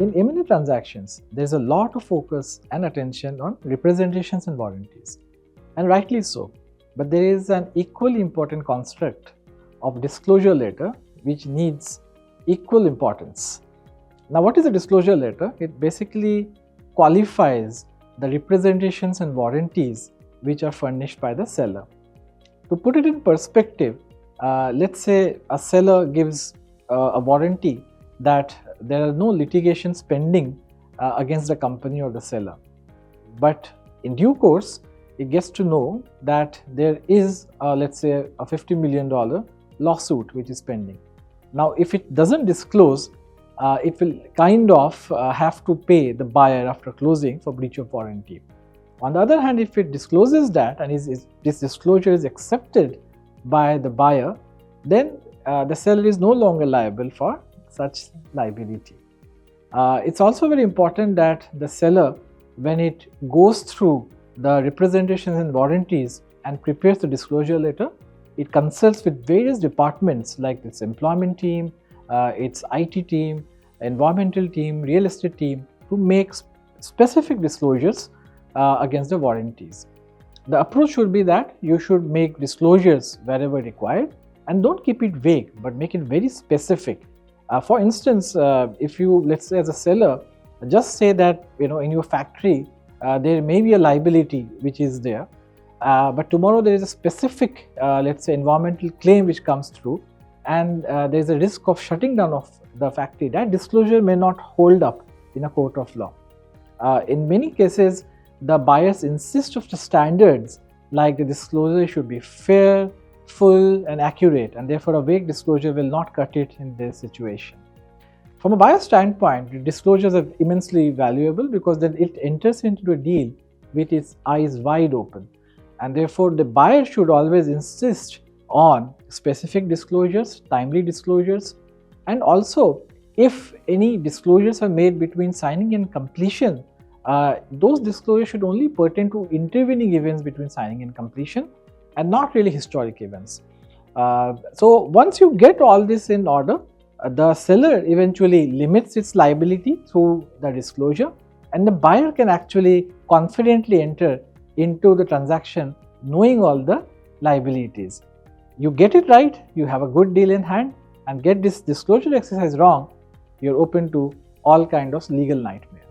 In M&A transactions, there's a lot of focus and attention on representations and warranties, and rightly so. But there is an equally important construct of disclosure letter which needs equal importance. Now, what is a disclosure letter? It basically qualifies the representations and warranties which are furnished by the seller. To put it in perspective, let's say a seller gives a warranty that there are no litigations pending against the company or the seller. But in due course, it gets to know that there is, let's say, a $50 million lawsuit which is pending. Now, if it doesn't disclose, it will kind of have to pay the buyer after closing for breach of warranty. On the other hand, if it discloses that and this disclosure is accepted by the buyer, then the seller is no longer liable for such liability. It's also very important that the seller, when it goes through the representations and warranties and prepares the disclosure letter, it consults with various departments like its employment team, its IT team, environmental team, real estate team to make specific disclosures against the warranties. The approach should be that you should make disclosures wherever required and don't keep it vague but make it very specific. For instance, if you, let's say as a seller, just say that in your factory there may be a liability which is there, but tomorrow there is a specific let's say environmental claim which comes through and there is a risk of shutting down of the factory. That disclosure may not hold up in a court of law. In many cases, the buyers insist of the standards like the disclosure should be fair, full and accurate, and therefore a vague disclosure will not cut it in this situation. From a buyer standpoint, disclosures are immensely valuable because then it enters into a deal with its eyes wide open, and therefore the buyer should always insist on specific disclosures, timely disclosures, and also if any disclosures are made between signing and completion, those disclosures should only pertain to intervening events between signing and completion and not really historic events. So once you get all this in order, the seller eventually limits its liability through the disclosure, and the buyer can actually confidently enter into the transaction knowing all the liabilities. You get it right, you have a good deal in hand, and get this disclosure exercise wrong, you're open to all kinds of legal nightmares.